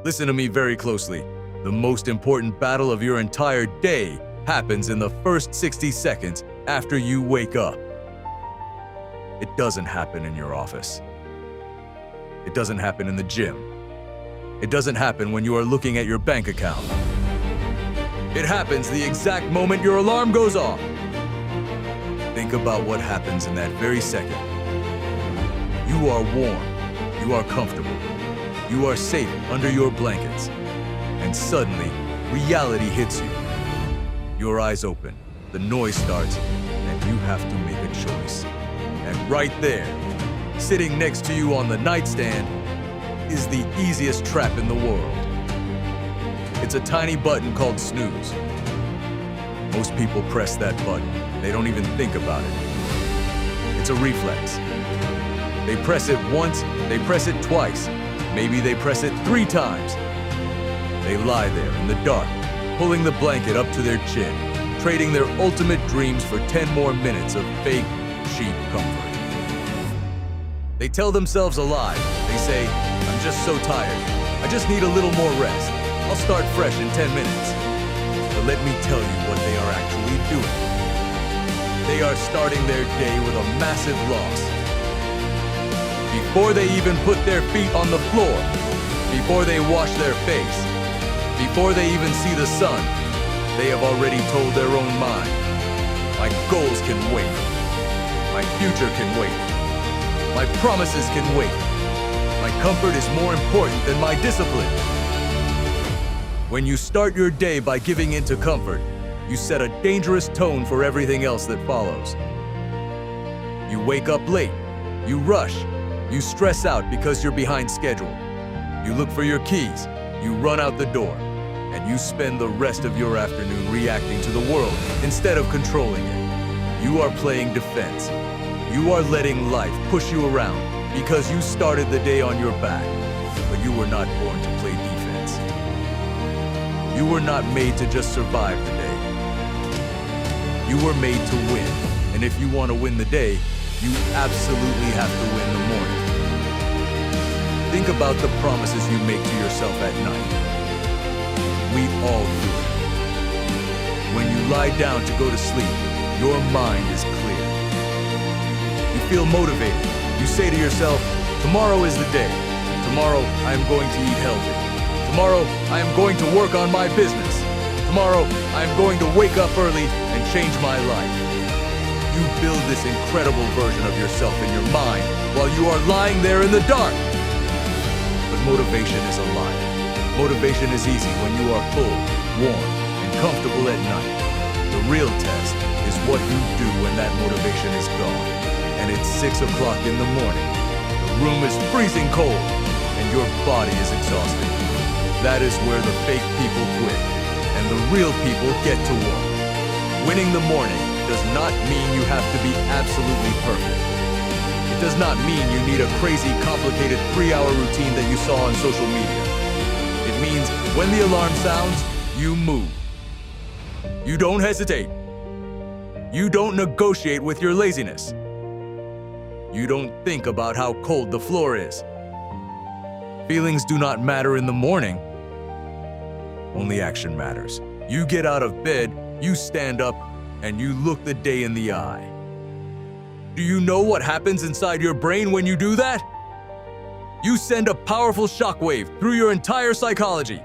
Listen to me very closely. The most important battle of your entire day happens in the first 60 seconds after you wake up. It doesn't happen in your office. It doesn't happen in the gym. It doesn't happen when you are looking at your bank account. It happens the exact moment your alarm goes off. Think about what happens in that very second. You are warm. You are comfortable. You are safe under your blankets. And suddenly, reality hits you. Your eyes open, the noise starts, and you have to make a choice. And right there, sitting next to you on the nightstand, is the easiest trap in the world. It's a tiny button called snooze. Most people press that button. They don't even think about it. It's a reflex. They press it once, they press it twice, maybe they press it 3 times. They lie there in the dark, pulling the blanket up to their chin, trading their ultimate dreams for 10 more minutes of fake, cheap comfort. They tell themselves a lie. They say, "I'm just so tired. I just need a little more rest. I'll start fresh in 10 minutes." But let me tell you what they are actually doing. They are starting their day with a massive loss. Before they even put their feet on the floor, before they wash their face, before they even see the sun, they have already told their own mind, "My goals can wait. My future can wait. My promises can wait. My comfort is more important than my discipline." When you start your day by giving in to comfort, you set a dangerous tone for everything else that follows. You wake up late. You rush. You stress out because you're behind schedule. You look for your keys. You run out the door. And you spend the rest of your afternoon reacting to the world instead of controlling it. You are playing defense. You are letting life push you around because you started the day on your back, but you were not born to play defense. You were not made to just survive the day. You were made to win, and if you want to win the day, you absolutely have to win the morning. Think about the promises you make to yourself at night. We all do it. When you lie down to go to sleep, your mind is clear. You feel motivated. You say to yourself, "Tomorrow is the day. Tomorrow I am going to eat healthy. Tomorrow I am going to work on my business. Tomorrow I am going to wake up early and change my life." You build this incredible version of yourself in your mind while you are lying there in the dark. But motivation is a lie. Motivation is easy when you are full, warm, and comfortable at night. The real test is what you do when that motivation is gone, and it's 6 o'clock in the morning. The room is freezing cold, and your body is exhausted. That is where the fake people quit, and the real people get to work. Winning the morning does not mean you have to be absolutely perfect. It does not mean you need a crazy, complicated 3-hour routine that you saw on social media. It means when the alarm sounds, you move. You don't hesitate. You don't negotiate with your laziness. You don't think about how cold the floor is. Feelings do not matter in the morning. Only action matters. You get out of bed, you stand up, and you look the day in the eye. Do you know what happens inside your brain when you do that? You send a powerful shockwave through your entire psychology.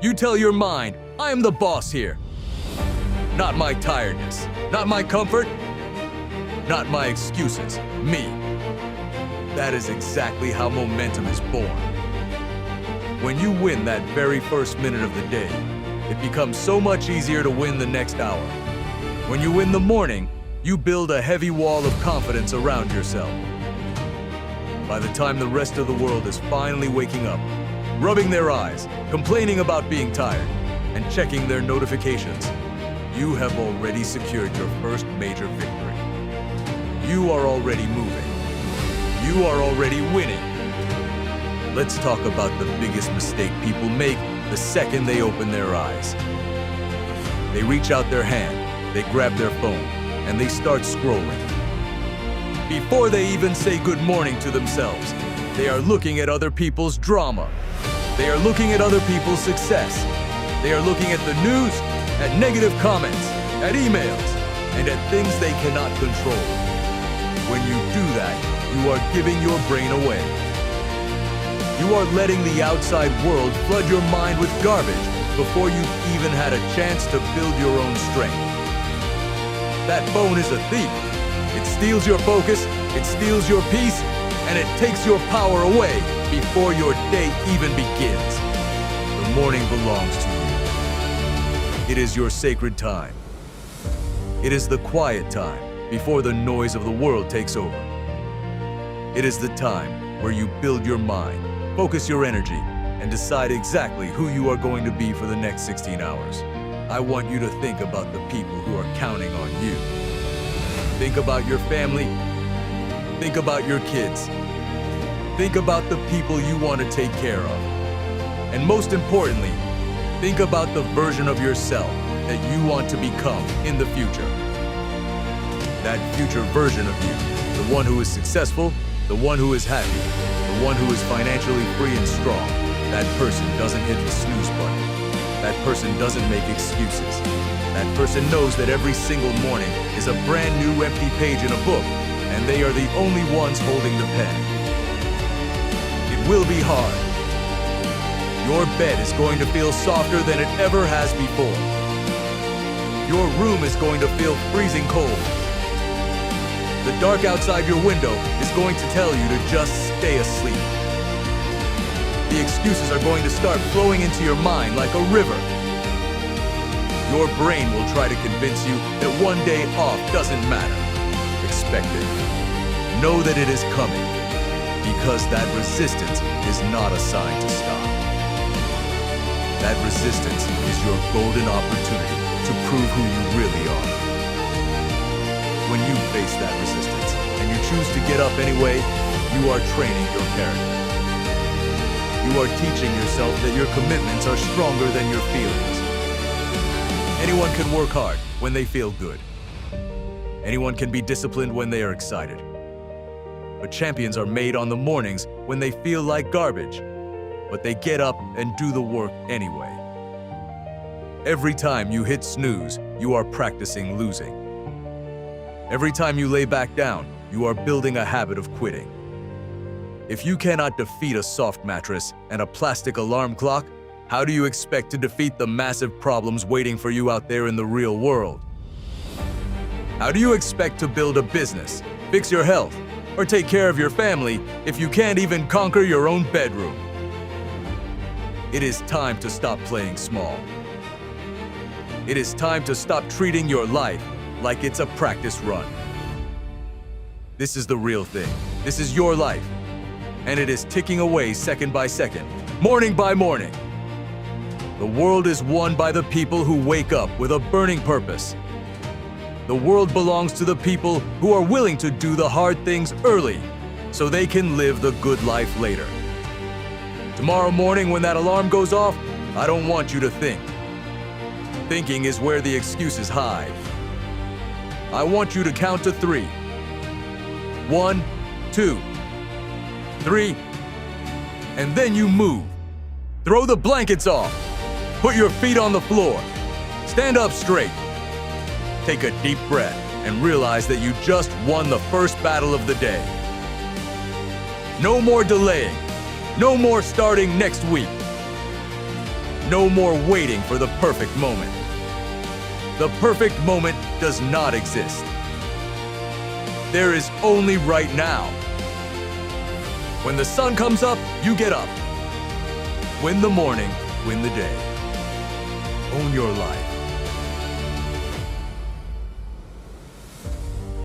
You tell your mind, "I am the boss here. Not my tiredness, not my comfort, not my excuses, me." That is exactly how momentum is born. When you win that very first minute of the day, it becomes so much easier to win the next hour. When you win the morning, you build a heavy wall of confidence around yourself. By the time the rest of the world is finally waking up, rubbing their eyes, complaining about being tired, and checking their notifications, you have already secured your first major victory. You are already moving. You are already winning. Let's talk about the biggest mistake people make the second they open their eyes. They reach out their hand, they grab their phone, and they start scrolling. Before they even say good morning to themselves, they are looking at other people's drama. They are looking at other people's success. They are looking at the news, at negative comments, at emails, and at things they cannot control. When you do that, you are giving your brain away. You are letting the outside world flood your mind with garbage before you've even had a chance to build your own strength. That phone is a thief. It steals your focus, it steals your peace, and it takes your power away before your day even begins. The morning belongs to you. It is your sacred time. It is the quiet time before the noise of the world takes over. It is the time where you build your mind, focus your energy, and decide exactly who you are going to be for the next 16 hours. I want you to think about the people who are counting on you. Think about your family. Think about your kids. Think about the people you want to take care of. And most importantly, think about the version of yourself that you want to become in the future. That future version of you, the one who is successful, the one who is happy, the one who is financially free and strong. That person doesn't hit the snooze button. That person doesn't make excuses. That person knows that every single morning is a brand new empty page in a book, and they are the only ones holding the pen. It will be hard. Your bed is going to feel softer than it ever has before. Your room is going to feel freezing cold. The dark outside your window is going to tell you to just stay asleep. The excuses are going to start flowing into your mind like a river. Your brain will try to convince you that one day off doesn't matter. Expect it. Know that it is coming, because that resistance is not a sign to stop. That resistance is your golden opportunity to prove who you really are. When you face that resistance and you choose to get up anyway, you are training your character. You are teaching yourself that your commitments are stronger than your feelings. Anyone can work hard when they feel good. Anyone can be disciplined when they are excited. But champions are made on the mornings when they feel like garbage, but they get up and do the work anyway. Every time you hit snooze, you are practicing losing. Every time you lay back down, you are building a habit of quitting. If you cannot defeat a soft mattress and a plastic alarm clock, how do you expect to defeat the massive problems waiting for you out there in the real world? How do you expect to build a business, fix your health, or take care of your family if you can't even conquer your own bedroom? It is time to stop playing small. It is time to stop treating your life like it's a practice run. This is the real thing. This is your life. And it is ticking away second by second, morning by morning. The world is won by the people who wake up with a burning purpose. The world belongs to the people who are willing to do the hard things early so they can live the good life later. Tomorrow morning when that alarm goes off, I don't want you to think. Thinking is where the excuses hide. I want you to count to 3. 1, 2, 3, and then you move. Throw the blankets off. Put your feet on the floor. Stand up straight. Take a deep breath and realize that you just won the first battle of the day. No more delaying. No more starting next week. No more waiting for the perfect moment. The perfect moment does not exist. There is only right now. When the sun comes up, you get up. Win the morning, win the day. Own your life.